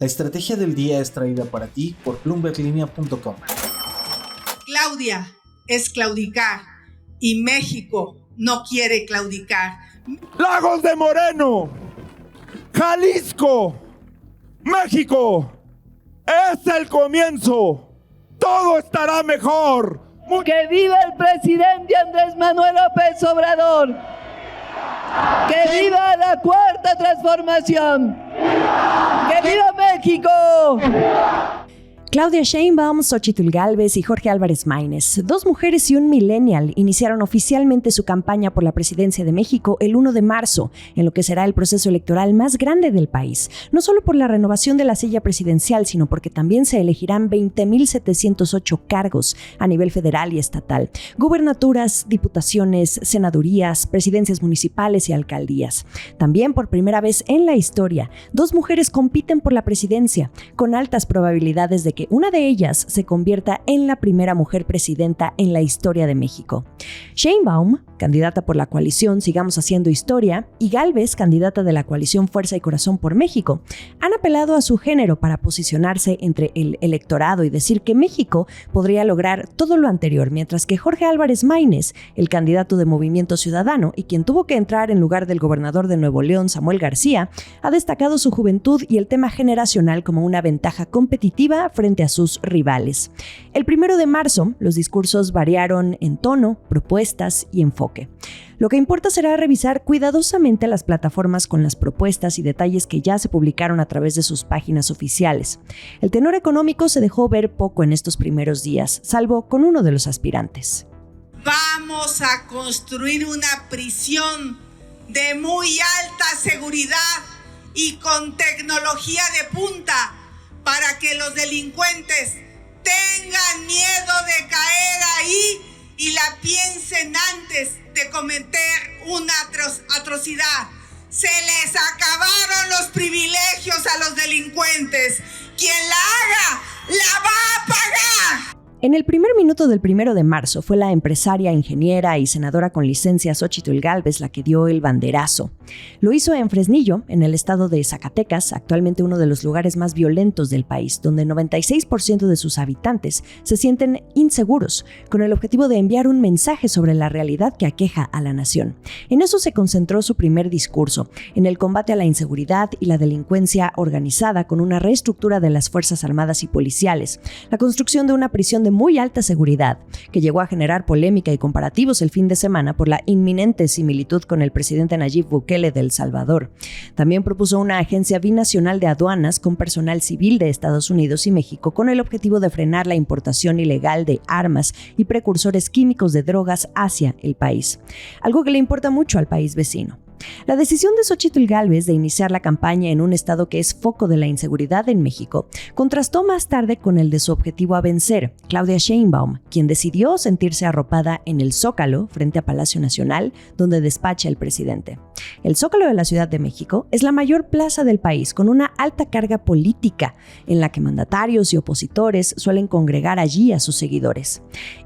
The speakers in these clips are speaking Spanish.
La estrategia del día es traída para ti por bloomberglinea.com. Claudia es claudicar y México no quiere claudicar. Lagos de Moreno, Jalisco, México, es el comienzo. Todo estará mejor. ¡Que viva el presidente Andrés Manuel López Obrador! ¡Que viva la cuarta transformación! ¡Que viva México! Claudia Sheinbaum, Xóchitl Gálvez y Jorge Álvarez Maínez, dos mujeres y un millennial, iniciaron oficialmente su campaña por la presidencia de México el 1 de marzo, en lo que será el proceso electoral más grande del país, no solo por la renovación de la silla presidencial, sino porque también se elegirán 20.708 cargos a nivel federal y estatal, gubernaturas, diputaciones, senadurías, presidencias municipales y alcaldías. También por primera vez en la historia, dos mujeres compiten por la presidencia, con altas probabilidades de que una de ellas se convierta en la primera mujer presidenta en la historia de México. Sheinbaum, candidata por la coalición Sigamos Haciendo Historia, y Gálvez, candidata de la coalición Fuerza y Corazón por México, han apelado a su género para posicionarse entre el electorado y decir que México podría lograr todo lo anterior, mientras que Jorge Álvarez Maínez, el candidato de Movimiento Ciudadano y quien tuvo que entrar en lugar del gobernador de Nuevo León, Samuel García, ha destacado su juventud y el tema generacional como una ventaja competitiva frente a sus rivales. El 1 de marzo, los discursos variaron en tono, propuestas y enfoque. Lo que importa será revisar cuidadosamente las plataformas con las propuestas y detalles que ya se publicaron a través de sus páginas oficiales. El tenor económico se dejó ver poco en estos primeros días, salvo con uno de los aspirantes. Vamos a construir una prisión de muy alta seguridad y con tecnología de punta, para que los delincuentes tengan miedo de caer ahí y la piensen antes de cometer una atrocidad. Se les acabaron los privilegios a los delincuentes. Quien la haga, la va a pagar. En el primer minuto del 1 de marzo fue la empresaria, ingeniera y senadora con licencia Xóchitl Gálvez la que dio el banderazo. Lo hizo en Fresnillo, en el estado de Zacatecas, actualmente uno de los lugares más violentos del país, donde 96% de sus habitantes se sienten inseguros, con el objetivo de enviar un mensaje sobre la realidad que aqueja a la nación. En eso se concentró su primer discurso, en el combate a la inseguridad y la delincuencia organizada con una reestructura de las Fuerzas Armadas y policiales, la construcción de una prisión de muy alta seguridad, que llegó a generar polémica y comparativos el fin de semana por la inminente similitud con el presidente Nayib Bukele de El Salvador. También propuso una agencia binacional de aduanas con personal civil de Estados Unidos y México con el objetivo de frenar la importación ilegal de armas y precursores químicos de drogas hacia el país, algo que le importa mucho al país vecino. La decisión de Xóchitl Gálvez de iniciar la campaña en un estado que es foco de la inseguridad en México contrastó más tarde con el de su objetivo a vencer, Claudia Sheinbaum, quien decidió sentirse arropada en el Zócalo frente a Palacio Nacional, donde despacha el presidente. El Zócalo de la Ciudad de México es la mayor plaza del país con una alta carga política, en la que mandatarios y opositores suelen congregar allí a sus seguidores.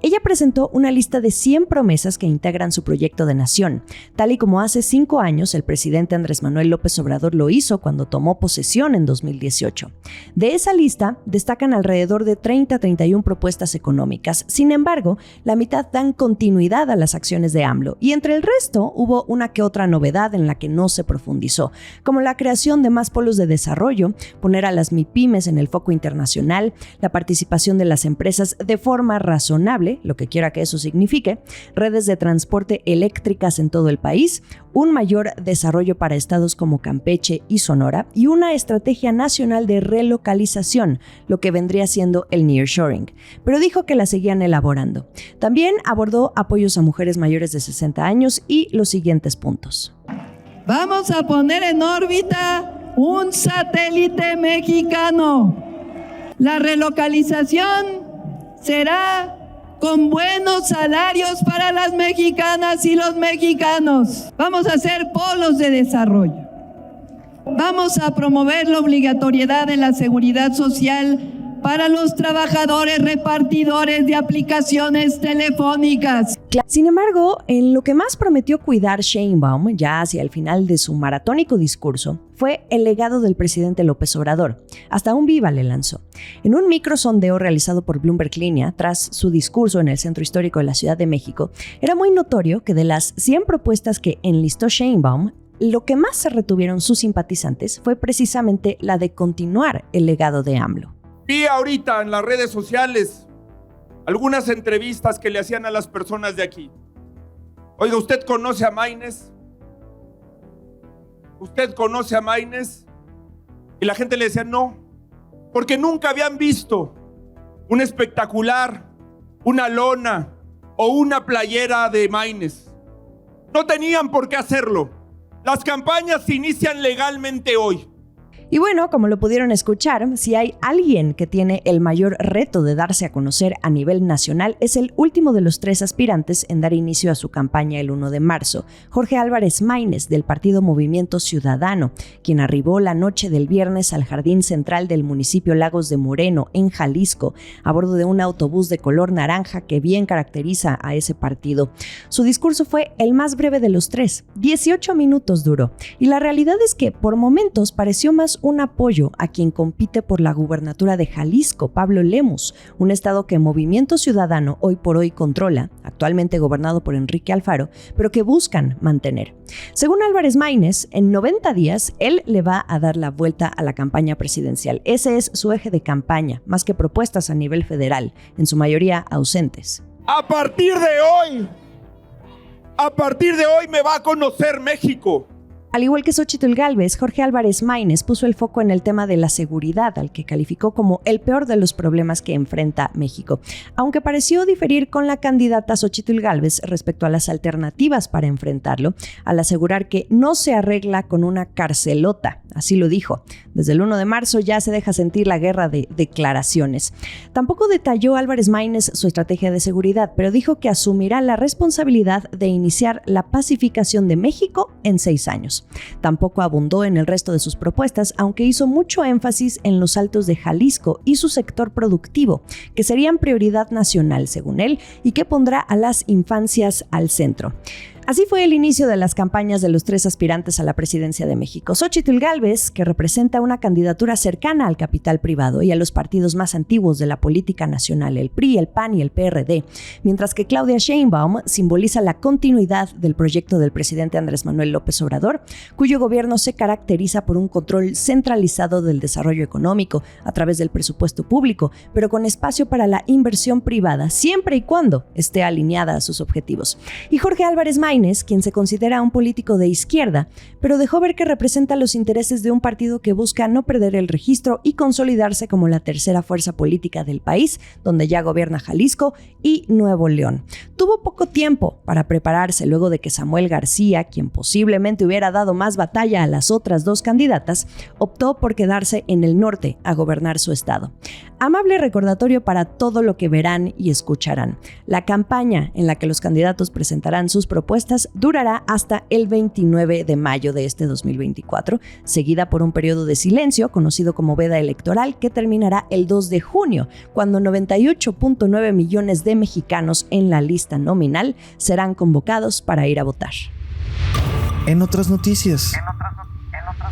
Ella presentó una lista de 100 promesas que integran su proyecto de nación, tal y como hace 5 años el presidente Andrés Manuel López Obrador lo hizo cuando tomó posesión en 2018. De esa lista destacan alrededor de 31 propuestas económicas. Sin embargo, la mitad dan continuidad a las acciones de AMLO y entre el resto hubo una que otra novedad en la que no se profundizó, como la creación de más polos de desarrollo, poner a las MIPYMES en el foco internacional, la participación de las empresas de forma razonable, lo que quiera que eso signifique, redes de transporte eléctricas en todo el país, un mayor desarrollo para estados como Campeche y Sonora y una estrategia nacional de relocalización, lo que vendría siendo el nearshoring, pero dijo que la seguían elaborando. También abordó apoyos a mujeres mayores de 60 años y los siguientes puntos. Vamos a poner en órbita un satélite mexicano. La relocalización será con buenos salarios para las mexicanas y los mexicanos. Vamos a hacer polos de desarrollo. Vamos a promover la obligatoriedad de la seguridad social para los trabajadores repartidores de aplicaciones telefónicas. Sin embargo, en lo que más prometió cuidar Sheinbaum, ya hacia el final de su maratónico discurso, fue el legado del presidente López Obrador. Hasta un viva le lanzó. En un microsondeo realizado por Bloomberg Línea, tras su discurso en el Centro Histórico de la Ciudad de México, era muy notorio que de las 100 propuestas que enlistó Sheinbaum, lo que más se retuvieron sus simpatizantes fue precisamente la de continuar el legado de AMLO. Vi ahorita en las redes sociales algunas entrevistas que le hacían a las personas de aquí. Oiga, ¿usted conoce a Maynes? ¿Usted conoce a Maynes? Y la gente le decía no, porque nunca habían visto un espectacular, una lona o una playera de Maynes. No tenían por qué hacerlo. Las campañas se inician legalmente hoy. Y bueno, como lo pudieron escuchar, si hay alguien que tiene el mayor reto de darse a conocer a nivel nacional, es el último de los 3 aspirantes en dar inicio a su campaña el 1 de marzo, Jorge Álvarez Maynes, del partido Movimiento Ciudadano, quien arribó la noche del viernes al jardín central del municipio Lagos de Moreno, en Jalisco, a bordo de un autobús de color naranja que bien caracteriza a ese partido. Su discurso fue el más breve de los 3, 18 minutos duró, y la realidad es que por momentos pareció más un apoyo a quien compite por la gubernatura de Jalisco, Pablo Lemus, un estado que Movimiento Ciudadano hoy por hoy controla, actualmente gobernado por Enrique Alfaro, pero que buscan mantener. Según Álvarez Maynes, en 90 días él le va a dar la vuelta a la campaña presidencial. Ese es su eje de campaña, más que propuestas a nivel federal, en su mayoría ausentes. A partir de hoy me va a conocer México. Al igual que Xóchitl Gálvez, Jorge Álvarez Maynes puso el foco en el tema de la seguridad, al que calificó como el peor de los problemas que enfrenta México. Aunque pareció diferir con la candidata Xóchitl Gálvez respecto a las alternativas para enfrentarlo, al asegurar que no se arregla con una carcelota, así lo dijo. Desde el 1 de marzo ya se deja sentir la guerra de declaraciones. Tampoco detalló Álvarez Maynes su estrategia de seguridad, pero dijo que asumirá la responsabilidad de iniciar la pacificación de México en 6 años. Tampoco abundó en el resto de sus propuestas, aunque hizo mucho énfasis en los Altos de Jalisco y su sector productivo, que serían prioridad nacional, según él, y que pondrá a las infancias al centro. Así fue el inicio de las campañas de los 3 aspirantes a la presidencia de México. Xóchitl Gálvez, que representa una candidatura cercana al capital privado y a los partidos más antiguos de la política nacional, el PRI, el PAN y el PRD, mientras que Claudia Sheinbaum simboliza la continuidad del proyecto del presidente Andrés Manuel López Obrador, cuyo gobierno se caracteriza por un control centralizado del desarrollo económico a través del presupuesto público, pero con espacio para la inversión privada, siempre y cuando esté alineada a sus objetivos. Y Jorge Álvarez Maynes, quien se considera un político de izquierda, pero dejó ver que representa los intereses de un partido que busca no perder el registro y consolidarse como la tercera fuerza política del país, donde ya gobierna Jalisco y Nuevo León. Tuvo poco tiempo para prepararse luego de que Samuel García, quien posiblemente hubiera dado más batalla a las otras 2 candidatas, optó por quedarse en el norte a gobernar su estado. Amable recordatorio para todo lo que verán y escucharán. La campaña en la que los candidatos presentarán sus propuestas durará hasta el 29 de mayo de este 2024, seguida por un periodo de silencio conocido como veda electoral que terminará el 2 de junio, cuando 98.9 millones de mexicanos en la lista nominal serán convocados para ir a votar. En otras noticias.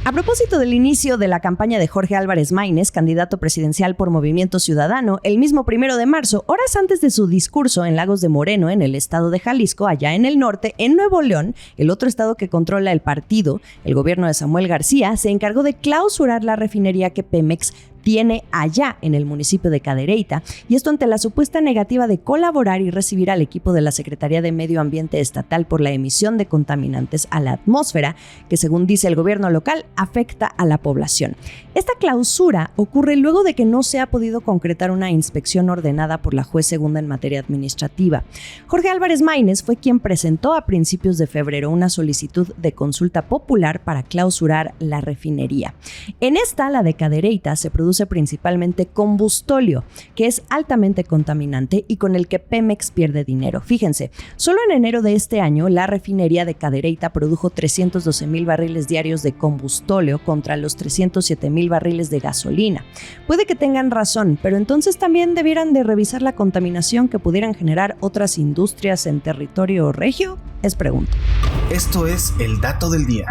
A propósito del inicio de la campaña de Jorge Álvarez Maynes, candidato presidencial por Movimiento Ciudadano, el mismo 1 de marzo, horas antes de su discurso en Lagos de Moreno, en el estado de Jalisco, allá en el norte, en Nuevo León, el otro estado que controla el partido, el gobierno de Samuel García, se encargó de clausurar la refinería que Pemex tiene allá en el municipio de Cadereyta, y esto ante la supuesta negativa de colaborar y recibir al equipo de la Secretaría de Medio Ambiente Estatal por la emisión de contaminantes a la atmósfera, que según dice el gobierno local, afecta a la población. Esta clausura ocurre luego de que no se ha podido concretar una inspección ordenada por la juez segunda en materia administrativa. Jorge Álvarez Maynes fue quien presentó a principios de febrero una solicitud de consulta popular para clausurar la refinería. En esta, la de Cadereyta, se produce principalmente combustóleo, que es altamente contaminante y con el que Pemex pierde dinero. Fíjense, solo en enero de este año, la refinería de Cadereyta produjo 312,000 barriles diarios de combustóleo contra los 307,000 barriles de gasolina. Puede que tengan razón, pero entonces también debieran de revisar la contaminación que pudieran generar otras industrias en territorio regio, es pregunta. Esto es el dato del día.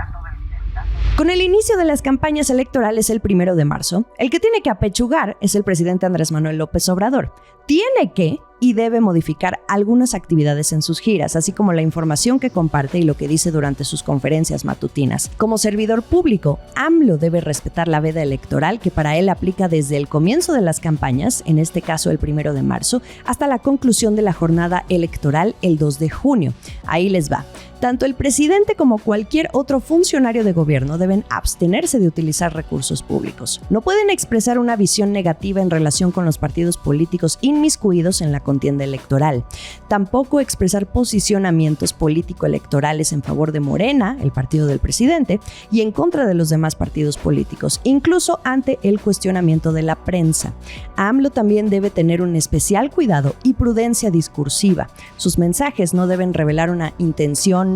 Con el inicio de las campañas electorales el 1 de marzo, el que tiene que apechugar es el presidente Andrés Manuel López Obrador. Tiene que y debe modificar algunas actividades en sus giras, así como la información que comparte y lo que dice durante sus conferencias matutinas. Como servidor público, AMLO debe respetar la veda electoral que para él aplica desde el comienzo de las campañas, en este caso el 1 de marzo, hasta la conclusión de la jornada electoral el 2 de junio. Ahí les va. Tanto el presidente como cualquier otro funcionario de gobierno deben abstenerse de utilizar recursos públicos. No pueden expresar una visión negativa en relación con los partidos políticos inmiscuidos en la contienda electoral. Tampoco expresar posicionamientos político-electorales en favor de Morena, el partido del presidente, y en contra de los demás partidos políticos, incluso ante el cuestionamiento de la prensa. AMLO también debe tener un especial cuidado y prudencia discursiva. Sus mensajes no deben revelar una intención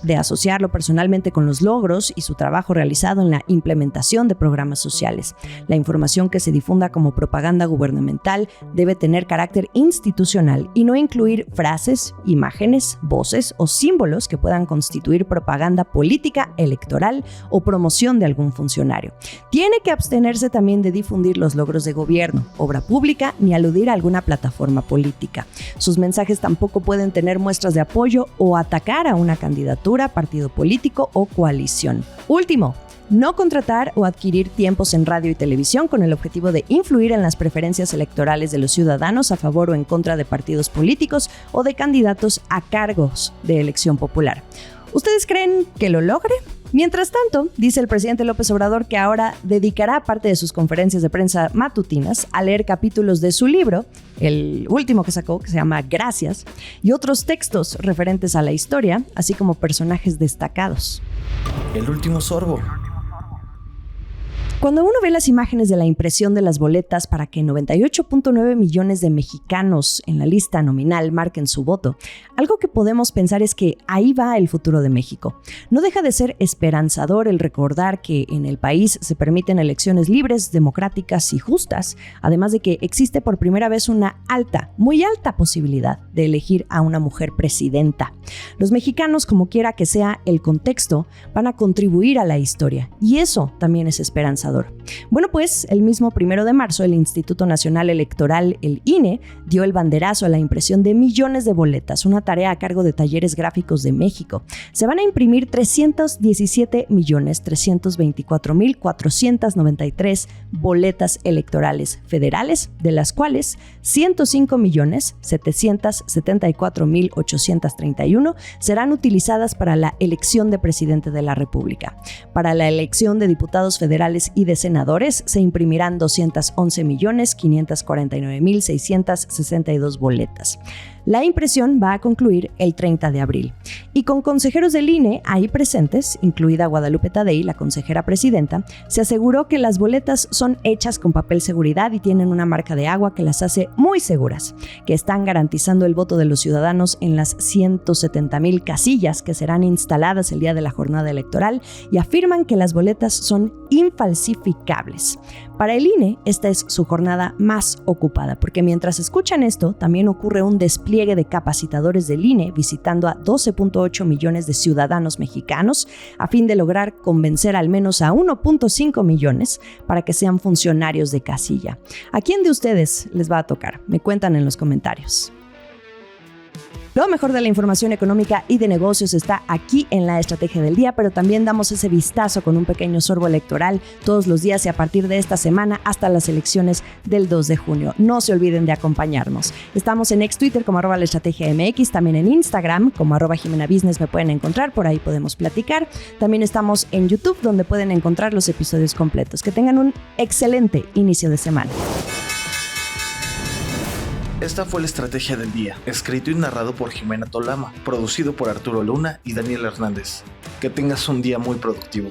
de asociarlo personalmente con los logros y su trabajo realizado en la implementación de programas sociales. La información que se difunda como propaganda gubernamental debe tener carácter institucional y no incluir frases, imágenes, voces o símbolos que puedan constituir propaganda política, electoral o promoción de algún funcionario. Tiene que abstenerse también de difundir los logros de gobierno, obra pública ni aludir a alguna plataforma política. Sus mensajes tampoco pueden tener muestras de apoyo o atacar a una candidatura, partido político o coalición. Último, no contratar o adquirir tiempos en radio y televisión con el objetivo de influir en las preferencias electorales de los ciudadanos a favor o en contra de partidos políticos o de candidatos a cargos de elección popular. ¿Ustedes creen que lo logre? Mientras tanto, dice el presidente López Obrador que ahora dedicará parte de sus conferencias de prensa matutinas a leer capítulos de su libro, el último que sacó, que se llama Gracias, y otros textos referentes a la historia, así como personajes destacados. El último sorbo. Cuando uno ve las imágenes de la impresión de las boletas para que 98.9 millones de mexicanos en la lista nominal marquen su voto, algo que podemos pensar es que ahí va el futuro de México. No deja de ser esperanzador el recordar que en el país se permiten elecciones libres, democráticas y justas, además de que existe por primera vez una alta, muy alta posibilidad de elegir a una mujer presidenta. Los mexicanos, como quiera que sea el contexto, van a contribuir a la historia y eso también es esperanzador. Bueno, pues el mismo 1 de marzo el Instituto Nacional Electoral, el INE, dio el banderazo a la impresión de millones de boletas, una tarea a cargo de Talleres Gráficos de México. Se van a imprimir 317.324.493 boletas electorales federales, de las cuales 105.774.831 serán utilizadas para la elección de presidente de la República. Para la elección de diputados federales y de senadores se imprimirán 211.549.662 boletas. La impresión va a concluir el 30 de abril. Y con consejeros del INE ahí presentes, incluida Guadalupe Tadei, la consejera presidenta, se aseguró que las boletas son hechas con papel seguridad y tienen una marca de agua que las hace muy seguras, que están garantizando el voto de los ciudadanos en las 170,000 casillas que serán instaladas el día de la jornada electoral y afirman que las boletas son infalsificables. Para el INE, esta es su jornada más ocupada, porque mientras escuchan esto, también ocurre un despliegue de capacitadores del INE visitando a 12.8 millones de ciudadanos mexicanos a fin de lograr convencer al menos a 1.5 millones para que sean funcionarios de casilla. ¿A quién de ustedes les va a tocar? Me cuentan en los comentarios. Lo mejor de la información económica y de negocios está aquí en la Estrategia del Día, pero también damos ese vistazo con un pequeño sorbo electoral todos los días y a partir de esta semana hasta las elecciones del 2 de junio. No se olviden de acompañarnos. Estamos en ex-Twitter como @laestrategiamx, también en Instagram como @JimenaBusiness me pueden encontrar, por ahí podemos platicar. También estamos en YouTube donde pueden encontrar los episodios completos. Que tengan un excelente inicio de semana. Esta fue la Estrategia del Día, escrito y narrado por Jimena Tolama, producido por Arturo Luna y Daniel Hernández. Que tengas un día muy productivo.